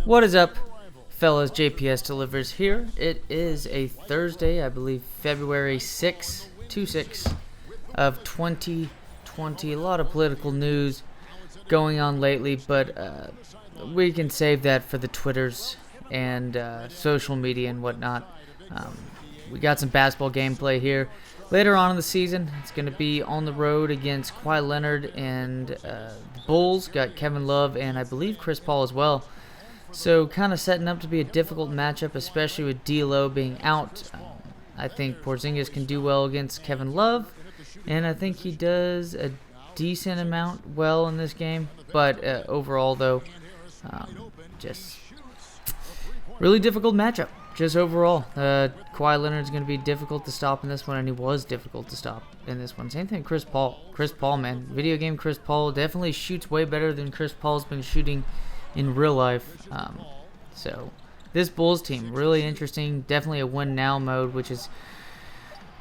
What is up, fellas? JPS delivers here. It is a Thursday, I believe, February 6th, 26 of 2020. A lot of political news going on lately, but we can save that for the Twitters and social media and whatnot. We got some basketball gameplay here. Later on in the season, it's going to be on the road against Leonard and the Bulls. Got Kevin Love and I believe Chris Paul as well. So kind of setting up to be a difficult matchup, especially with D'Lo being out. I think Porzingis can do well against Kevin Love, and I think he does a decent amount well in this game. But overall, though, just really difficult matchup. Just overall, Kawhi Leonard's going to be difficult to stop in this one, and he was difficult to stop in this one. Same thing, Chris Paul. Chris Paul, man. Video game Chris Paul definitely shoots way better than Chris Paul's been shooting in real life. So this Bulls team, really interesting. Definitely a win now mode, which is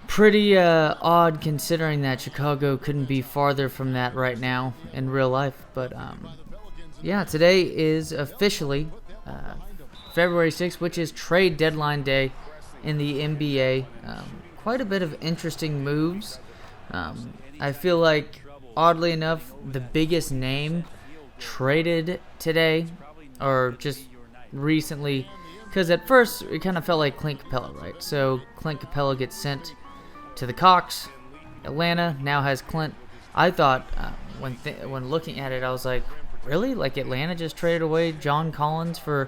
pretty odd considering that Chicago couldn't be farther from that right now in real life. But yeah, today is officially February 6th, which is trade deadline day in the NBA. Quite a bit of interesting moves. I feel like, oddly enough, the biggest name traded today, or just recently, because at first it kind of felt like Clint Capella, right? So Clint Capella gets sent to the Cox. Atlanta now has Clint. I thought when looking at it, I was like, really? Like Atlanta just traded away John Collins for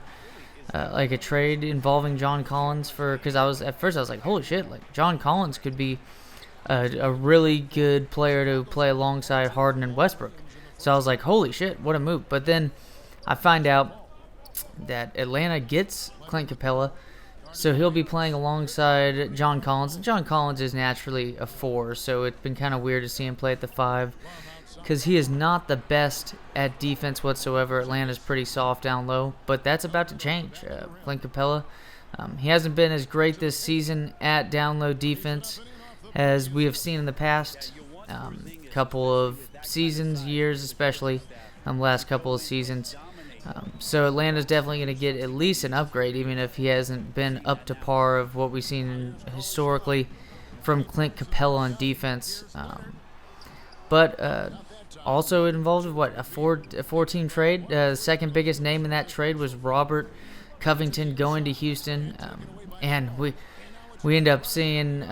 like a trade involving John Collins for, because at first I was like, holy shit, like John Collins could be a really good player to play alongside Harden and Westbrook. So I was like, holy shit, what a move. But then I find out that Atlanta gets Clint Capella, so he'll be playing alongside John Collins. And John Collins is naturally a 4, so it's been kind of weird to see him play at the 5 because he is not the best at defense whatsoever. Atlanta's pretty soft down low, but that's about to change. Clint Capella, he hasn't been as great this season at down low defense as we have seen in the past couple of seasons, years especially, last couple of seasons. So Atlanta's definitely going to get at least an upgrade, even if he hasn't been up to par of what we've seen historically from Clint Capella on defense. But also it involved a four-team trade. The second biggest name in that trade was Robert Covington going to Houston, and we end up seeing.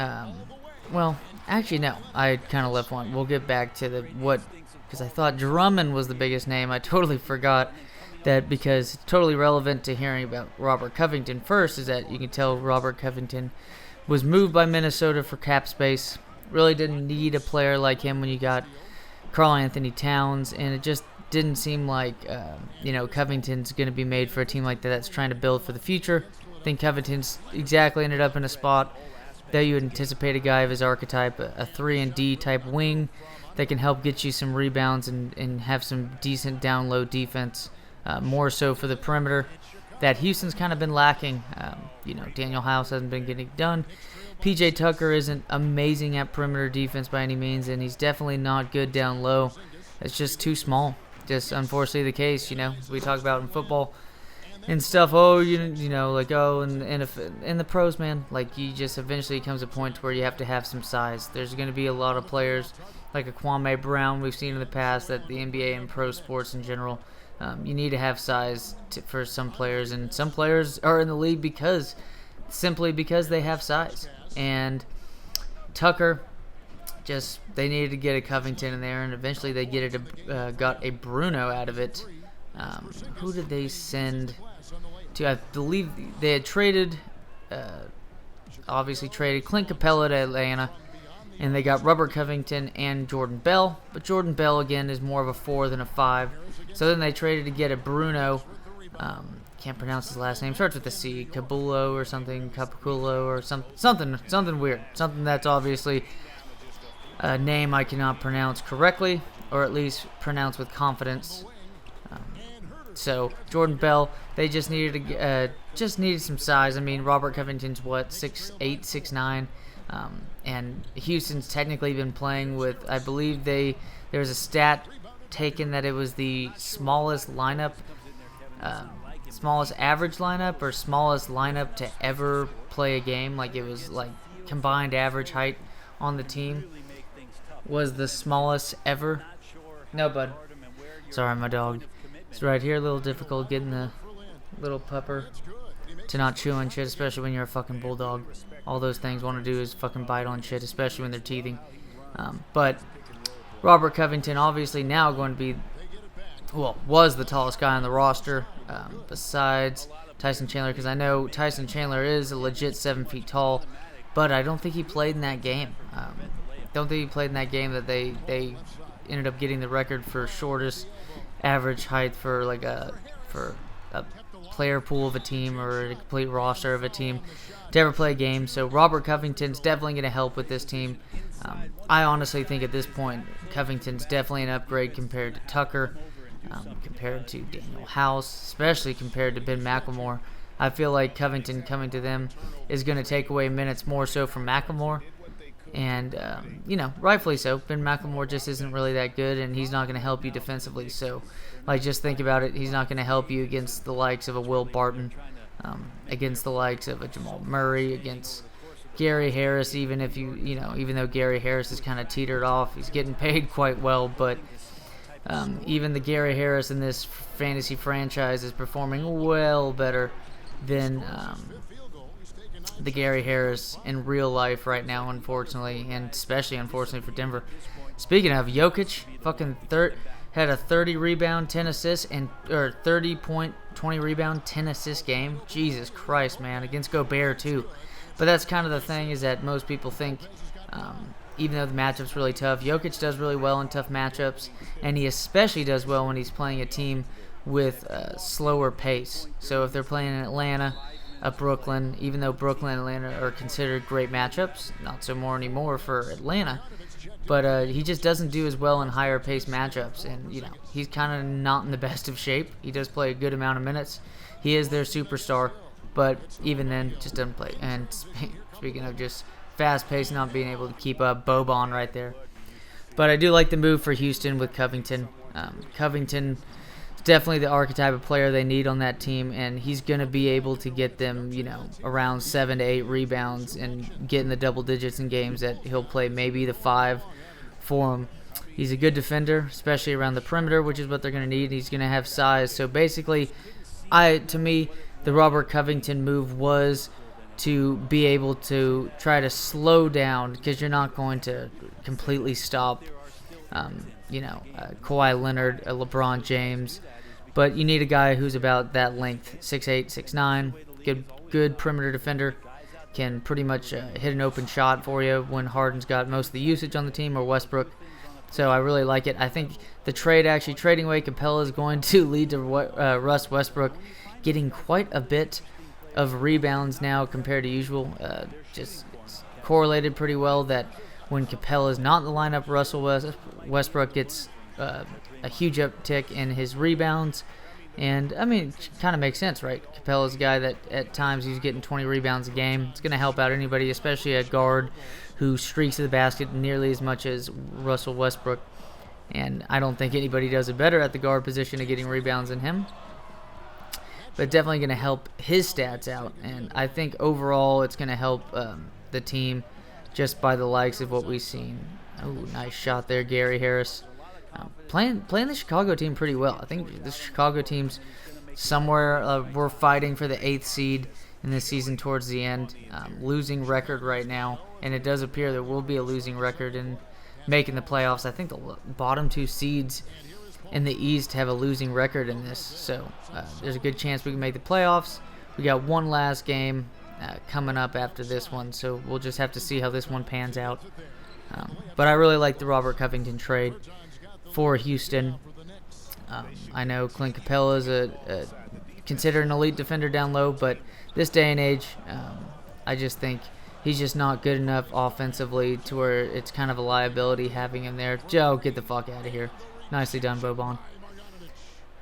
Well, actually, no. I kind of left one. We'll get back to because I thought Drummond was the biggest name. I totally forgot that, because it's totally relevant to hearing about Robert Covington first is that you can tell Robert Covington was moved by Minnesota for cap space. Really didn't need a player like him when you got Karl Anthony Towns, and it just didn't seem like Covington's going to be made for a team like that that's trying to build for the future. I think Covington's exactly ended up in a spot that you would anticipate a guy of his archetype, a 3-and-D type wing that can help get you some rebounds and have some decent down-low defense, more so for the perimeter that Houston's kind of been lacking. Daniel House hasn't been getting it done. PJ Tucker isn't amazing at perimeter defense by any means, and he's definitely not good down low. It's just too small. Just unfortunately the case, we talk about in football and stuff. In the pros, man, like you just eventually comes a point where you have to have some size. There's going to be a lot of players like a Kwame Brown we've seen in the past that the NBA and pro sports in general, you need to have size for some players, and some players are in the league simply because they have size. And Tucker, they needed to get a Covington in there, and eventually they got a Bruno out of it. Who did they send to? I believe they had traded Clint Capella to Atlanta, and they got Robert Covington and Jordan Bell. But Jordan Bell, again, is more of a 4 than a 5. So then they traded to get a Bruno. Can't pronounce his last name. Starts with a C. Cabulo or something. Capuculo or something weird. Something that's obviously a name I cannot pronounce correctly, or at least pronounce with confidence. So Jordan Bell, they just needed some size. I mean, Robert Covington's 6'8", 6'9", and Houston's technically been playing with. I believe there was a stat taken that it was the smallest lineup smallest average lineup or smallest lineup to ever play a game. Like it was like combined average height on the team was the smallest ever. No, bud. Sorry, my dog. It's right here. A little difficult getting the little pupper to not chew on shit, especially when you're a fucking bulldog. All those things want to do is fucking bite on shit, especially when they're teething. But Robert Covington obviously now going to be, well, was the tallest guy on the roster besides Tyson Chandler, because I know Tyson Chandler is a legit 7 feet tall, but I don't think he played in that game. Don't think he played in that game that they ended up getting the record for shortest average height for like a player pool of a team or a complete roster of a team to ever play a game. So Robert Covington's definitely going to help with this team. I honestly think at this point Covington's definitely an upgrade compared to Tucker, compared to Daniel House, especially compared to Ben McLemore. I feel like Covington coming to them is going to take away minutes more so from McLemore. And, rightfully so. Ben McLemore just isn't really that good, and he's not going to help you defensively. So, just think about it. He's not going to help you against the likes of a Will Barton, against the likes of a Jamal Murray, against Gary Harris, even though Gary Harris is kind of teetered off. He's getting paid quite well, but even the Gary Harris in this fantasy franchise is performing well better than the Gary Harris in real life right now, unfortunately, and especially unfortunately for Denver. Speaking of, Jokic fucking had a 30 rebound, 10 assists, or 30 point, 20 rebound, 10 assist game. Jesus Christ, man, against Gobert too. But that's kind of the thing, is that most people think, even though the matchup's really tough, Jokic does really well in tough matchups, and he especially does well when he's playing a team with a slower pace. So if they're playing in Atlanta, Brooklyn, even though Brooklyn and Atlanta are considered great matchups, not so more anymore for Atlanta, but he just doesn't do as well in higher pace matchups, and he's kind of not in the best of shape. He does play a good amount of minutes. He is their superstar, but even then, just doesn't play. And speaking of just fast pace, not being able to keep up, Boban right there. But I do like the move for Houston with Covington. Covington definitely the archetype of player they need on that team, and he's going to be able to get them, around 7 to 8 rebounds and get in the double digits in games that he'll play maybe the 5 for him. He's a good defender, especially around the perimeter, which is what they're going to need. He's going to have size. So basically, to me, the Robert Covington move was to be able to try to slow down, because you're not going to completely stop Kawhi Leonard, LeBron James, but you need a guy who's about that length, 6'8", 6'9", good perimeter defender, can pretty much hit an open shot for you when Harden's got most of the usage on the team, or Westbrook. So I really like it. I think the trading away Capella is going to lead to Russ Westbrook getting quite a bit of rebounds now compared to usual. Just correlated pretty well that when Capella is not in the lineup, Russell Westbrook gets a huge uptick in his rebounds. And, I mean, it kind of makes sense, right? Capella's a guy that at times he's getting 20 rebounds a game. It's going to help out anybody, especially a guard who streaks to the basket nearly as much as Russell Westbrook. And I don't think anybody does it better at the guard position of getting rebounds than him. But definitely going to help his stats out. And I think overall it's going to help the team just by the likes of what we've seen. Oh, nice shot there, Gary Harris. Playing the Chicago team pretty well. I think the Chicago team's somewhere we're fighting for the 8th seed in this season towards the end. Losing record right now, and it does appear there will be a losing record in making the playoffs. I think the bottom 2 seeds in the East have a losing record in this, so there's a good chance we can make the playoffs. We got one last game coming up after this one, so we'll just have to see how this one pans out. But I really like the Robert Covington trade for Houston. I know Clint Capella is considered an elite defender down low, but this day and age, I just think he's just not good enough offensively to where it's kind of a liability having him there. Joe, get the fuck out of here. Nicely done, Boban.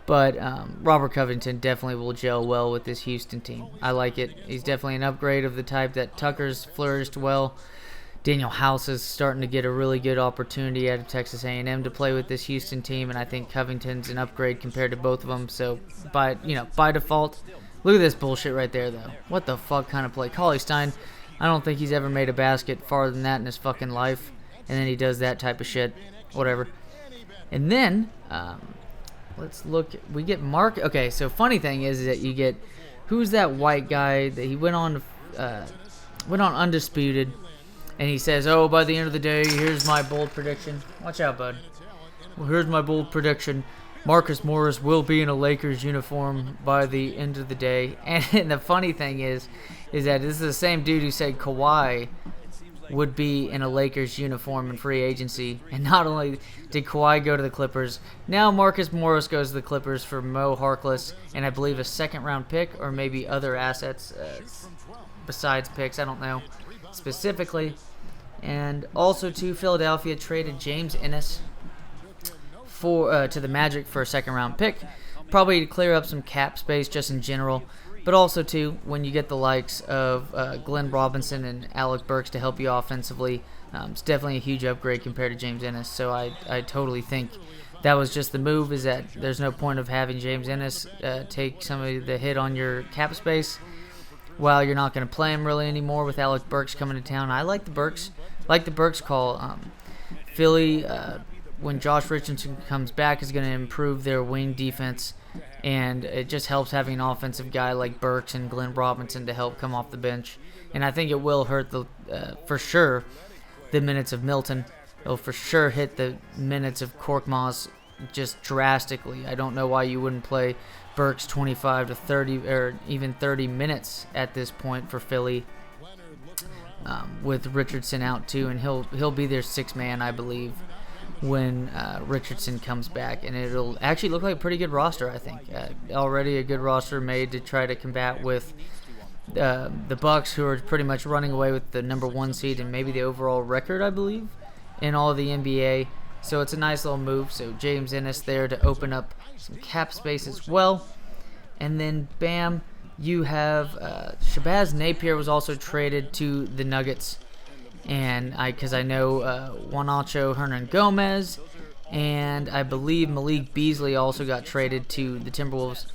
But Robert Covington definitely will gel well with this Houston team. I like it. He's definitely an upgrade of the type that Tucker's flourished well. Daniel House is starting to get a really good opportunity out of Texas A&M to play with this Houston team, and I think Covington's an upgrade compared to both of them. So by default, look at this bullshit right there, though. What the fuck kind of play? Cauley Stein, I don't think he's ever made a basket farther than that in his fucking life, and then he does that type of shit. Whatever. And then let's look. We get Mark. Okay, so funny thing is that you get who's that white guy that he went on Undisputed. And he says, oh, by the end of the day, here's my bold prediction. Watch out, bud. Well, here's my bold prediction. Marcus Morris will be in a Lakers uniform by the end of the day. And the funny thing is that this is the same dude who said Kawhi would be in a Lakers uniform in free agency. And not only did Kawhi go to the Clippers, now Marcus Morris goes to the Clippers for Mo Harkless and I believe a second-round pick or maybe other assets besides picks. I don't know specifically. And also, too, Philadelphia traded James Ennis to the Magic for a second-round pick, probably to clear up some cap space just in general. But also, too, when you get the likes of Glenn Robinson and Alec Burks to help you offensively, it's definitely a huge upgrade compared to James Ennis. So I totally think that was just the move, is that there's no point of having James Ennis take some of the hit on your cap space. Well, you're not going to play him really anymore with Alec Burks coming to town. I like the Burks. Call. Philly, when Josh Richardson comes back, is going to improve their wing defense, and it just helps having an offensive guy like Burks and Glenn Robinson to help come off the bench. And I think it will hurt for sure the minutes of Milton. It'll for sure hit the minutes of Korkmaz just drastically. I don't know why you wouldn't play Burks 25 to 30 or even 30 minutes at this point for Philly, with Richardson out too, and he'll be their sixth man, I believe, when Richardson comes back, and it'll actually look like a pretty good roster. I think already a good roster made to try to combat with the Bucks, who are pretty much running away with the number 1 seed and maybe the overall record, I believe, in all of the NBA. So it's a nice little move. So James Ennis there to open up some cap space as well. And then, bam, you have Shabazz Napier was also traded to the Nuggets. And because I know Juancho Hernan-Gomez and I believe Malik Beasley also got traded to the Timberwolves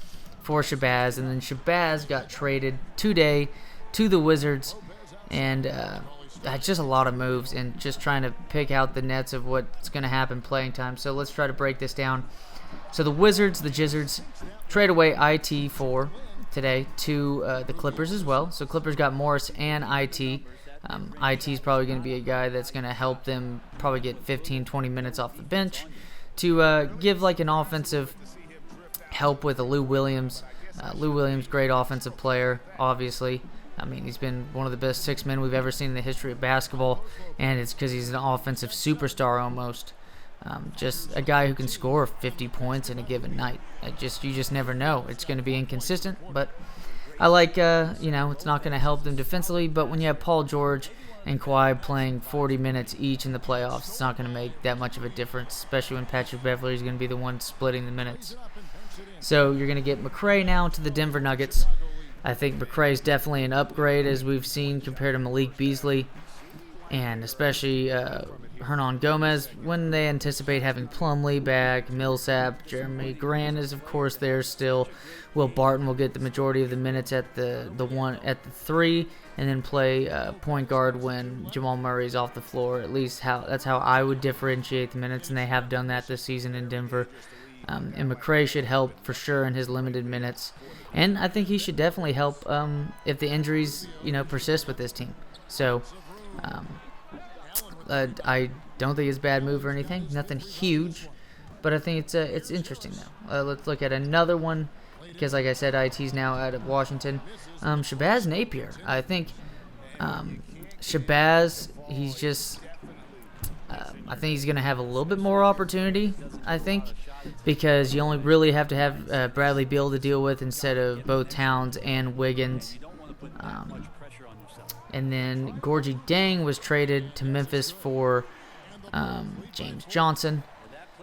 for Shabazz. And then Shabazz got traded today to the Wizards. And just a lot of moves and just trying to pick out the nets of what's going to happen playing time. So let's try to break this down. So the Wizards, the Jizzards, trade away IT for today to the Clippers as well. So Clippers got Morris and IT. IT is probably going to be a guy that's going to help them probably get 15, 20 minutes off the bench to give like an offensive help with a Lou Williams. Lou Williams, great offensive player, obviously. I mean, he's been one of the best 6 men we've ever seen in the history of basketball, and it's because he's an offensive superstar almost. Just a guy who can score 50 points in a given night. You just never know. It's going to be inconsistent, but I like, it's not going to help them defensively, but when you have Paul George and Kawhi playing 40 minutes each in the playoffs, it's not going to make that much of a difference, especially when Patrick Beverley is going to be the one splitting the minutes. So you're going to get McRae now to the Denver Nuggets. I think McRae is definitely an upgrade, as we've seen, compared to Malik Beasley, and especially Hernan Gomez, when they anticipate having Plumlee back, Millsap, Jeremy Grant is, of course, there still. Will Barton will get the majority of the minutes at the 3, and then play point guard when Jamal Murray's off the floor. At least that's how I would differentiate the minutes, and they have done that this season in Denver. And McRae should help for sure in his limited minutes. And I think he should definitely help if the injuries, persist with this team. So I don't think it's a bad move or anything. Nothing huge, but I think it's interesting though. Let's look at another one because, like I said, IT's now out of Washington. Shabazz Napier. I think Shabazz, he's just. I think he's going to have a little bit more opportunity, I think, because you only really have to have Bradley Beal to deal with instead of both Towns and Wiggins. And then Gorgie Dang was traded to Memphis for James Johnson.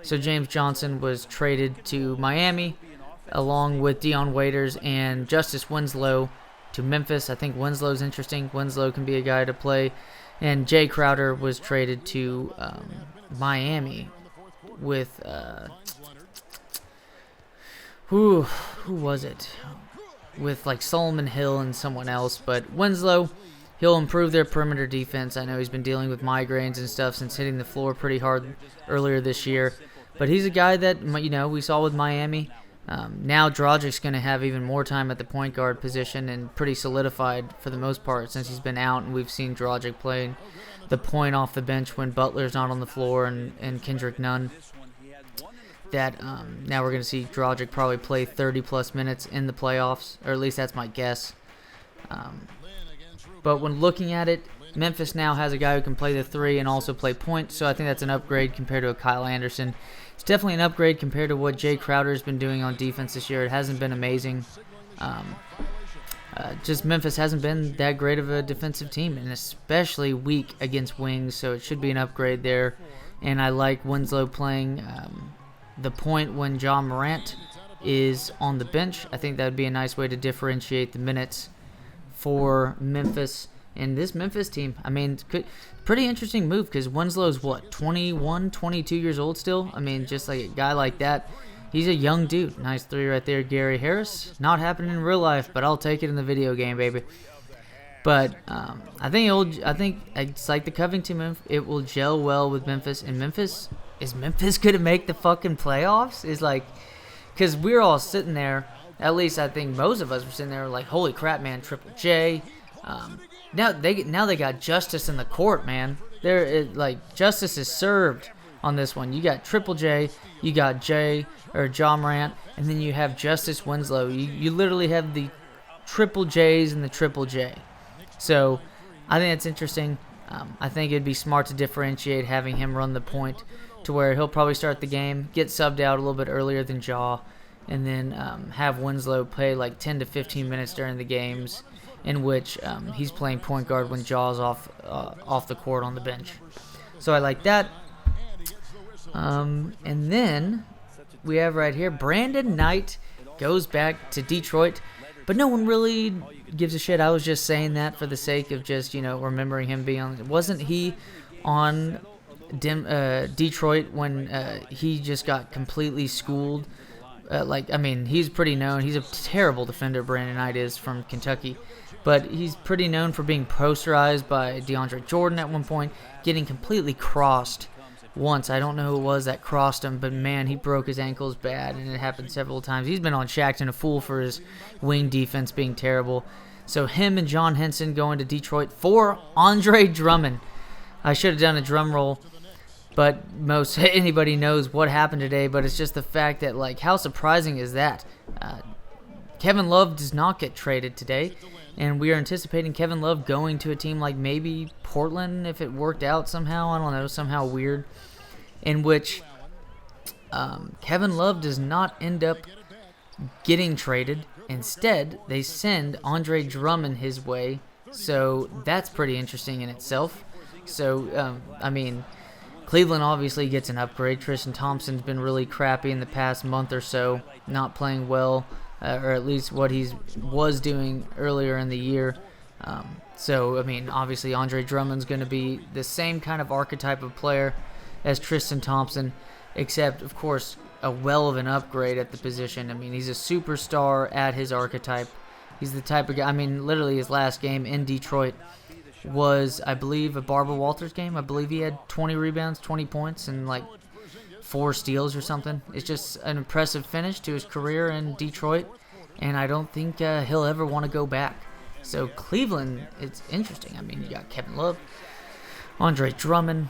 So James Johnson was traded to Miami along with Dion Waiters and Justice Winslow to Memphis. I think Winslow's interesting. Winslow can be a guy to play. And Jay Crowder was traded to Miami with who was it? With like Solomon Hill and someone else. But Winslow, he'll improve their perimeter defense. I know he's been dealing with migraines and stuff since hitting the floor pretty hard earlier this year. But he's a guy that, we saw with Miami. Now Dragic's going to have even more time at the point guard position and pretty solidified for the most part since he's been out, and we've seen Dragic playing the point off the bench when Butler's not on the floor and Kendrick Nunn. That now we're going to see Dragic probably play 30-plus minutes in the playoffs, or at least that's my guess. But when looking at it, Memphis now has a guy who can play the 3 and also play point, so I think that's an upgrade compared to a Kyle Anderson. It's definitely an upgrade compared to what Jay Crowder has been doing on defense this year. It hasn't been amazing. Just Memphis hasn't been that great of a defensive team, and especially weak against wings, so it should be an upgrade there. And I like Winslow playing the point when John Morant is on the bench. I think that would be a nice way to differentiate the minutes for Memphis. And this Memphis team, pretty interesting move because Winslow's, 21, 22 years old still? Just like a guy like that, he's a young dude. Nice 3 right there, Gary Harris. Not happening in real life, but I'll take it in the video game, baby. But I think it's like the Covington move. It will gel well with Memphis. And is Memphis going to make the fucking playoffs? Because we're all sitting there, at least I think most of us were sitting there like, holy crap, man, Triple J. Now they got justice in the court, man. Justice is served on this one. You got Triple J, you got John Morant, and then you have Justice Winslow. You literally have the Triple J's and the Triple J. So I think that's interesting. I think it'd be smart to differentiate having him run the point to where he'll probably start the game, get subbed out a little bit earlier than Jaw, and then have Winslow play like 10 to 15 minutes during the games in which he's playing point guard when Jaw's off the court on the bench. So I like that. And then we have right here Brandon Knight goes back to Detroit, but no one really gives a shit. I was just saying that for the sake of just, remembering him being on. Wasn't he on Detroit when he just got completely schooled? He's pretty known. He's a terrible defender, Brandon Knight is, from Kentucky. But he's pretty known for being posterized by DeAndre Jordan at one point, getting completely crossed once. I don't know who it was that crossed him, but man, he broke his ankles bad, and it happened several times. He's been on Shackton a fool for his wing defense being terrible. So him and John Henson going to Detroit for Andre Drummond. I should have done a drum roll, but most anybody knows what happened today, but it's just the fact that, how surprising is that? Kevin Love does not get traded today, and we are anticipating Kevin Love going to a team like maybe Portland if it worked out somehow. I don't know, somehow weird, in which Kevin Love does not end up getting traded. Instead, they send Andre Drummond his way, so that's pretty interesting in itself. So, Cleveland obviously gets an upgrade. Tristan Thompson's been really crappy in the past month or so, not playing well, or at least what he was doing earlier in the year. Obviously Andre Drummond's going to be the same kind of archetype of player as Tristan Thompson, except, of course, a well of an upgrade at the position. He's a superstar at his archetype. He's the type of guy, literally his last game in Detroit was, I believe, a Barbara Walters game. I believe he had 20 rebounds, 20 points, and 4 steals or something. It's just an impressive finish to his career in Detroit, and I don't think he'll ever want to go back. So Cleveland, it's interesting. You got Kevin Love, Andre Drummond,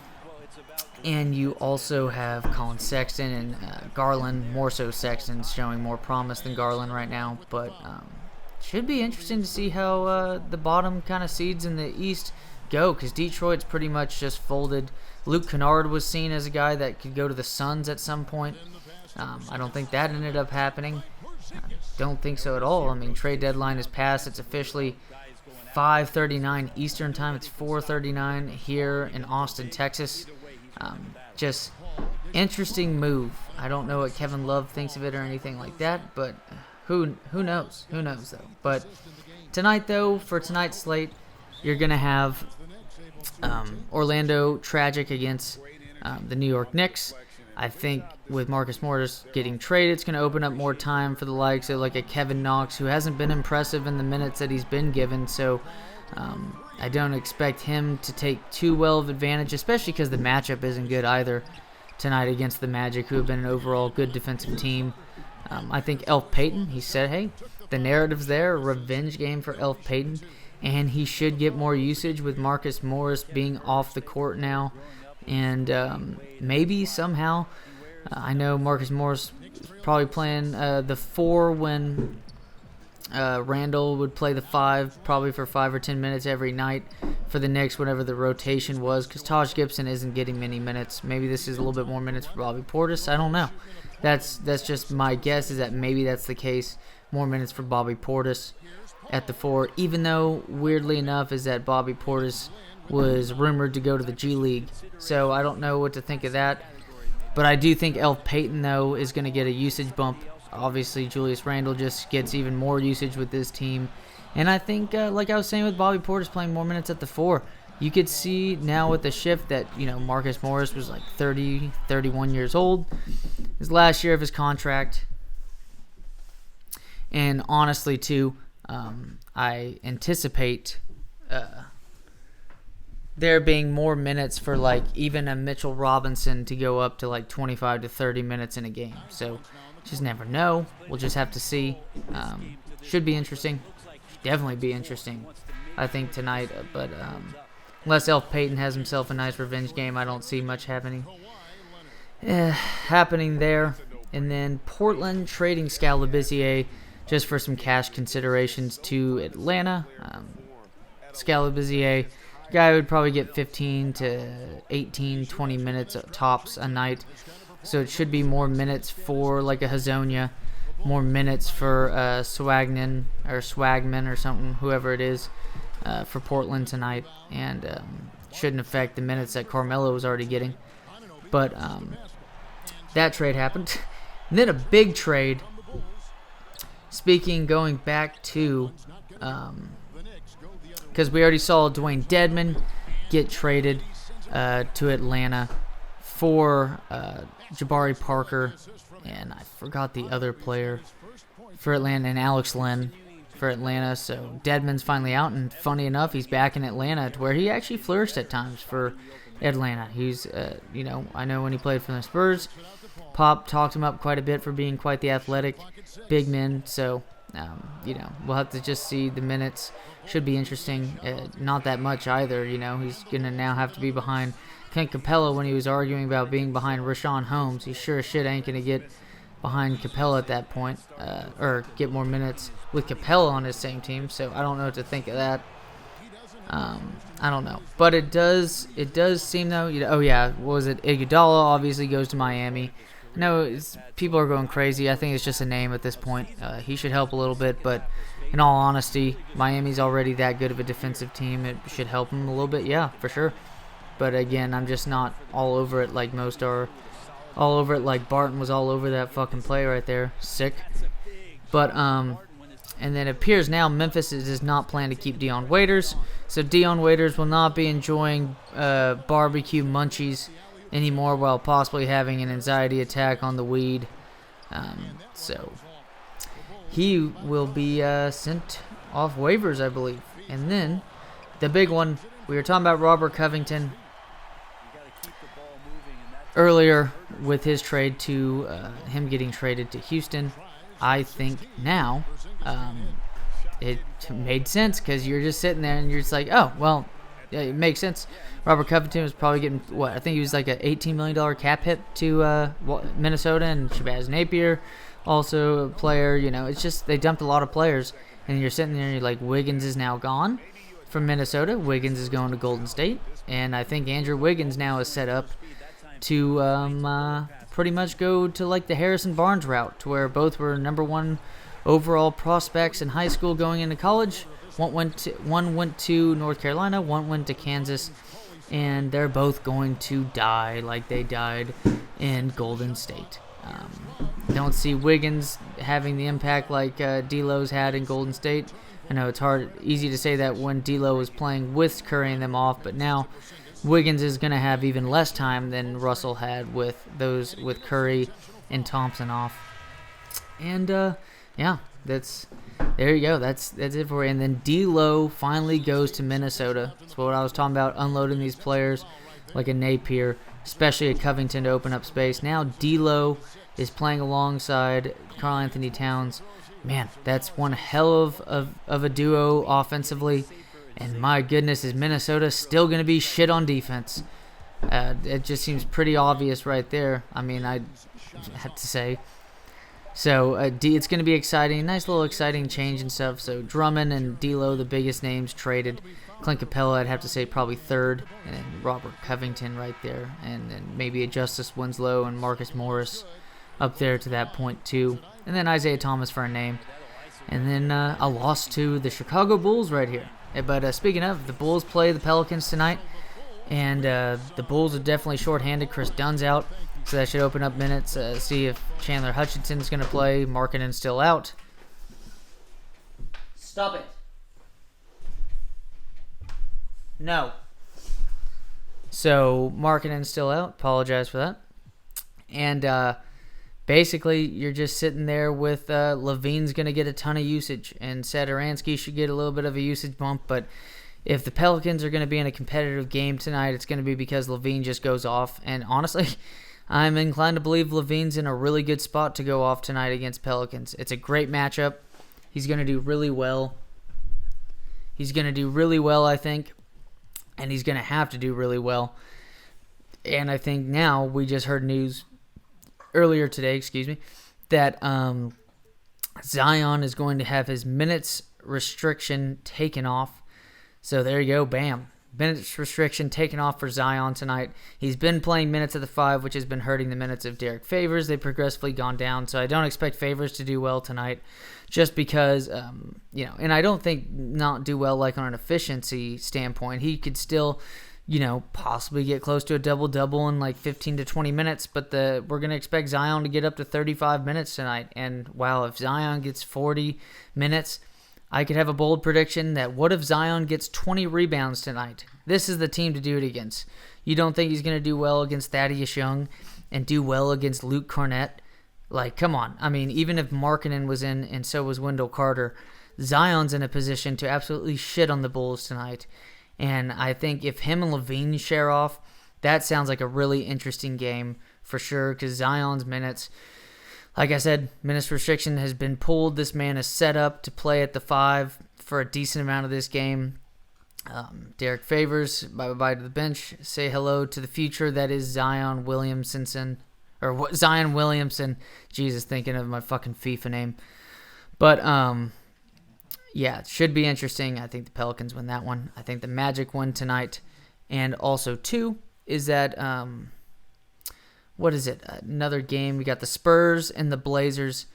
and you also have Colin Sexton and Garland. More so Sexton's showing more promise than Garland right now, but should be interesting to see how the bottom kind of seeds in the East go, because Detroit's pretty much just folded. Luke Kennard was seen as a guy that could go to the Suns at some point. I don't think that ended up happening. Don't think so at all. Trade deadline is passed. It's officially 5:39 Eastern time. It's 4:39 here in Austin, Texas. Just interesting move. I don't know what Kevin Love thinks of it or anything like that, but who knows? Who knows, though? But Tonight, though, for tonight's slate, you're going to have Orlando tragic against the New York Knicks. I think with Marcus Morris getting traded, it's going to open up more time for the likes of like a Kevin Knox, who hasn't been impressive in the minutes that he's been given. So I don't expect him to take too well of advantage, especially because the matchup isn't good either tonight against the Magic, who have been an overall good defensive team. I think Elf Payton, he said, hey, the narrative's there, a revenge game for Elf Payton, and he should get more usage with Marcus Morris being off the court now. And maybe somehow, I know Marcus Morris is probably playing the 4 when Randall would play the 5, probably for 5 or 10 minutes every night for the Knicks, whatever the rotation was, because Taj Gibson isn't getting many minutes. Maybe this is a little bit more minutes for Bobby Portis. I don't know. That's just my guess, is that maybe that's the case. More minutes for Bobby Portis at the 4, even though, weirdly enough, is that Bobby Portis was rumored to go to the G League. So I don't know what to think of that. But I do think Elf Payton, though, is going to get a usage bump. Obviously, Julius Randle just gets even more usage with this team. And I think, like I was saying with Bobby Portis playing more minutes at the 4, you could see now with the shift that, Marcus Morris was like 30, 31 years old. His last year of his contract. And honestly, too, I anticipate there being more minutes for like even a Mitchell Robinson to go up to like 25 to 30 minutes in a game. So just never know. We'll just have to see. Should be interesting. Should definitely be interesting, I think, tonight. But unless Elf Payton has himself a nice revenge game, I don't see much happening there. And then Portland trading Scalabizier just for some cash considerations to Atlanta. Scalabizier, guy would probably get 15 to 18, 20 minutes tops a night. So it should be more minutes for like a Hazonia, more minutes for Swagman or something, whoever it is, for Portland tonight. And shouldn't affect the minutes that Carmelo was already getting. But that trade happened. And then a big trade. Going back to, because we already saw Dwayne Dedmon get traded to Atlanta for Jabari Parker, and I forgot the other player for Atlanta, and Alex Len for Atlanta. So Dedmon's finally out, and funny enough, he's back in Atlanta, to where he actually flourished at times for Atlanta. He's, I know when he played for the Spurs, Pop talked him up quite a bit for being quite the athletic big man. So, we'll have to just see the minutes. Should be interesting. Not that much either. He's going to now have to be behind Clint Capella when he was arguing about being behind Rashawn Holmes. He sure as shit ain't going to get behind Capella at that point, or get more minutes with Capella on his same team. So I don't know what to think of that. I don't know. But it does seem, though, what was it? Iguodala obviously goes to Miami. No, people are going crazy. I think it's just a name at this point. He should help a little bit, but in all honesty, Miami's already that good of a defensive team. It should help him a little bit, yeah, for sure. But again, I'm just not all over it like most are. All over it like Barton was all over that fucking play right there. Sick. But, and then it appears now Memphis does not plan to keep Dion Waiters. So Dion Waiters will not be enjoying barbecue munchies anymore while possibly having an anxiety attack on the weed. So he will be sent off waivers, I believe. And then the big one, we were talking about Robert Covington earlier with his trade to him getting traded to Houston. I think now it made sense, because you're just sitting there and you're just like, oh, well, yeah, it makes sense. Robert Covington was probably getting, I think he was like an $18 million cap hit to Minnesota, and Shabazz Napier, also a player. It's just they dumped a lot of players, and you're sitting there and you're like, Wiggins is now gone from Minnesota. Wiggins is going to Golden State, and I think Andrew Wiggins now is set up to pretty much go to like the Harrison Barnes route, to where both were number 1 overall prospects in high school going into college. One went to North Carolina, one went to Kansas, and they're both going to die like they died in Golden State. don't see Wiggins having the impact like D'Lo's had in Golden State. I know it's easy to say that when D'Lo was playing with Curry and them off, but now Wiggins is going to have even less time than Russell had with Curry and Thompson off. And yeah, there you go. That's it for you. And then D'Lo finally goes to Minnesota. That's what I was talking about, unloading these players like a Napier, especially at Covington to open up space. Now D'Lo is playing alongside Karl Anthony Towns. Man, that's one hell of a duo offensively. And my goodness, is Minnesota still going to be shit on defense? It just seems pretty obvious right there. I mean, I have to say. So it's going to be exciting. Nice little exciting change and stuff. So Drummond and D'Lo, the biggest names traded. Clint Capella, I'd have to say probably third. And then Robert Covington right there. And then maybe a Justice Winslow and Marcus Morris up there to that point too. And then Isaiah Thomas for a name. And then a loss to the Chicago Bulls right here. But speaking of, the Bulls play the Pelicans tonight. And the Bulls are definitely shorthanded. Chris Dunn's out. So that should open up minutes. See if Chandler Hutchinson's going to play. Markkanen's still out. Stop it. No. So Markkanen's still out. Apologize for that. And basically, you're just sitting there with Levine's going to get a ton of usage. And Satoransky should get a little bit of a usage bump. But if the Pelicans are going to be in a competitive game tonight, it's going to be because Levine just goes off. And honestly, I'm inclined to believe Levine's in a really good spot to go off tonight against Pelicans. It's a great matchup. He's going to do really well. I think. And he's going to have to do really well. And I think now we just heard news earlier today, that Zion is going to have his minutes restriction taken off. So there you go, bam. Minutes restriction taken off for Zion tonight. He's been playing minutes at the 5, which has been hurting the minutes of Derek Favors. They've progressively gone down, so I don't expect Favors to do well tonight just because, and I don't think not do well like on an efficiency standpoint. He could still, possibly get close to a double-double in like 15 to 20 minutes, but we're going to expect Zion to get up to 35 minutes tonight. And wow, if Zion gets 40 minutes, I could have a bold prediction that what if Zion gets 20 rebounds tonight? This is the team to do it against. You don't think he's going to do well against Thaddeus Young and do well against Luke Cornett? Like, come on. I mean, even if Markkanen was in and so was Wendell Carter, Zion's in a position to absolutely shit on the Bulls tonight. And I think if him and Levine share off, that sounds like a really interesting game for sure because Zion's minutes, like I said, minutes restriction has been pulled. This man is set up to play at the 5 for a decent amount of this game. Derek Favors, bye-bye to the bench. Say hello to the future. That is Zion Williamson. Jesus, thinking of my fucking FIFA name. But, yeah, it should be interesting. I think the Pelicans win that one. I think the Magic win tonight. And also, too, is that... what is it? Another game. We got the Spurs and the Blazers.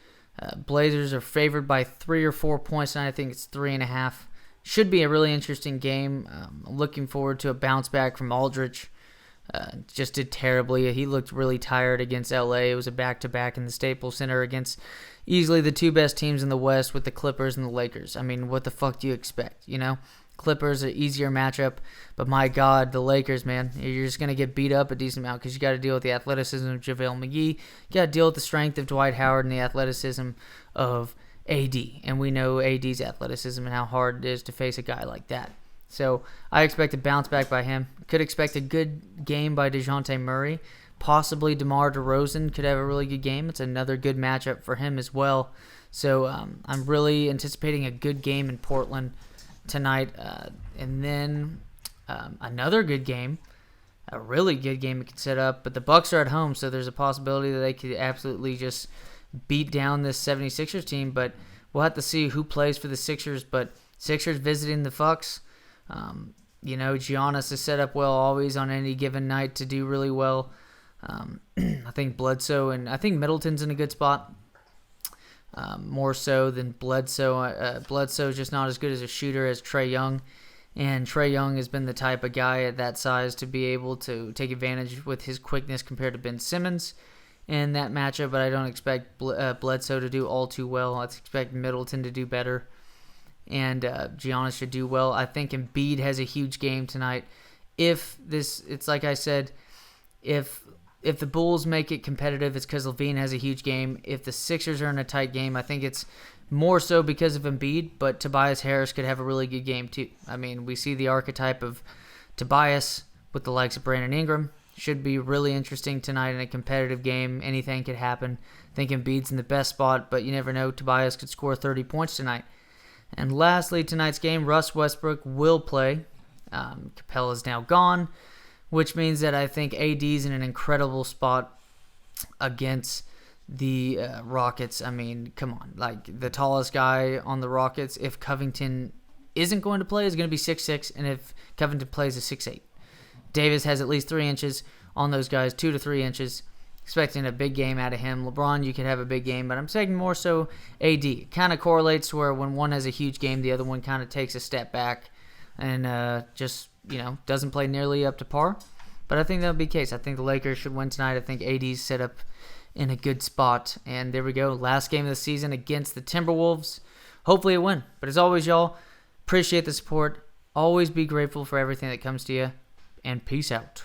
Blazers are favored by 3 or 4 points tonight. I think it's 3.5. Should be a really interesting game. I'm looking forward to a bounce back from Aldridge. Just did terribly. He looked really tired against LA. It was a back-to-back in the Staples Center against easily the 2 best teams in the West with the Clippers and the Lakers. I mean, what the fuck do you expect, Clippers an easier matchup, but my God, the Lakers, man, you're just going to get beat up a decent amount because you got to deal with the athleticism of JaVale McGee. You got to deal with the strength of Dwight Howard and the athleticism of AD, and we know AD's athleticism and how hard it is to face a guy like that. So I expect a bounce back by him. Could expect a good game by DeJounte Murray. Possibly DeMar DeRozan could have a really good game. It's another good matchup for him as well. So I'm really anticipating a good game in Portland tonight, and then another good game, a really good game we could set up, but the Bucks are at home, so there's a possibility that they could absolutely just beat down this 76ers team, but we'll have to see who plays for the Sixers. But Sixers visiting the Bucks, Giannis is set up well always on any given night to do really well. I think Bledsoe and I think Middleton's in a good spot. More so than Bledsoe. Bledsoe's just not as good as a shooter as Trae Young. And Trae Young has been the type of guy at that size to be able to take advantage with his quickness compared to Ben Simmons. in that matchup, but I don't expect Bledsoe to do all too well. I expect Middleton to do better, and Giannis should do well. I think Embiid has a huge game tonight. It's like I said, if the Bulls make it competitive, it's because LaVine has a huge game. If the Sixers are in a tight game, I think it's more so because of Embiid, but Tobias Harris could have a really good game too. I mean, we see the archetype of Tobias with the likes of Brandon Ingram. Should be really interesting tonight in a competitive game. Anything could happen. I think Embiid's in the best spot, but you never know. Tobias could score 30 points tonight. And lastly, tonight's game, Russ Westbrook will play. Capella's now gone, which means that I think AD's in an incredible spot against the Rockets. I mean, come on. Like, the tallest guy on the Rockets, if Covington isn't going to play, is going to be 6'6", and if Covington plays, is 6'8". Davis has at least 3 inches on those guys, 2 to 3 inches. Expecting a big game out of him. LeBron, you could have a big game, but I'm saying more so AD. It kind of correlates to where when one has a huge game, the other one kind of takes a step back and just, doesn't play nearly up to par. But I think that'll be the case. I think the Lakers should win tonight. I think AD's set up in a good spot. And there we go. Last game of the season against the Timberwolves. Hopefully a win. But as always, y'all, appreciate the support. Always be grateful for everything that comes to you. And peace out.